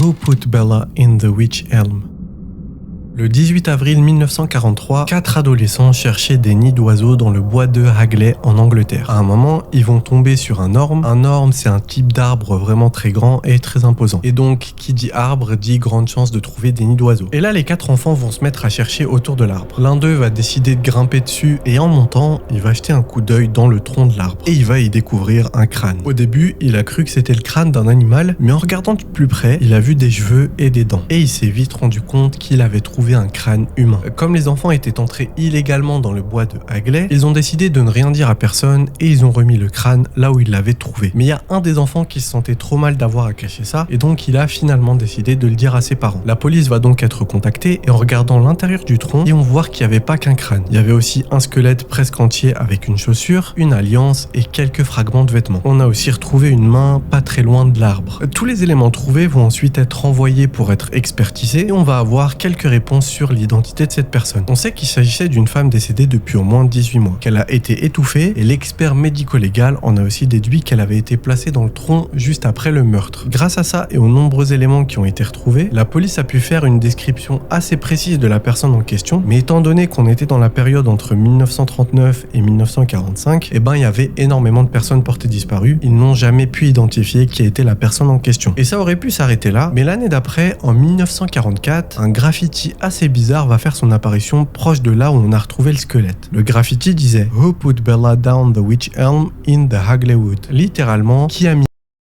Who Put Bella in the Witch Elm? Le 18 avril 1943, 4 adolescents cherchaient des nids d'oiseaux dans le bois de Hagley en Angleterre. À un moment, ils vont tomber sur un orme. Un orme, c'est un type d'arbre vraiment très grand et très imposant. Et donc, qui dit arbre, dit grande chance de trouver des nids d'oiseaux. Et là, les 4 enfants vont se mettre à chercher autour de l'arbre. L'un d'eux va décider de grimper dessus et en montant, il va jeter un coup d'œil dans le tronc de l'arbre. Et il va y découvrir un crâne. Au début, il a cru que c'était le crâne d'un animal, mais en regardant de plus près, il a vu des cheveux et des dents. Et il s'est vite rendu compte qu'il avait trouvé un crâne humain. Comme les enfants étaient entrés illégalement dans le bois de Hagley, ils ont décidé de ne rien dire à personne et ils ont remis le crâne là où ils l'avaient trouvé. Mais il y a un des enfants qui se sentait trop mal d'avoir à cacher ça et donc il a finalement décidé de le dire à ses parents. La police va donc être contactée et en regardant l'intérieur du tronc, ils vont voir qu'il n'y avait pas qu'un crâne. Il y avait aussi un squelette presque entier avec une chaussure, une alliance et quelques fragments de vêtements. On a aussi retrouvé une main pas très loin de l'arbre. Tous les éléments trouvés vont ensuite être envoyés pour être expertisés et on va avoir quelques réponses sur l'identité de cette personne. On sait qu'il s'agissait d'une femme décédée depuis au moins 18 mois, qu'elle a été étouffée et l'expert médico-légal en a aussi déduit qu'elle avait été placée dans le tronc juste après le meurtre. Grâce à ça et aux nombreux éléments qui ont été retrouvés, la police a pu faire une description assez précise de la personne en question, mais étant donné qu'on était dans la période entre 1939 et 1945, il y avait énormément de personnes portées disparues, ils n'ont jamais pu identifier qui était la personne en question. Et ça aurait pu s'arrêter là, mais l'année d'après, en 1944, un graffiti assez bizarre va faire son apparition proche de là où on a retrouvé le squelette. Le graffiti disait « Who put Bella down the witch elm in the Hagley wood ?» Littéralement, qui a mis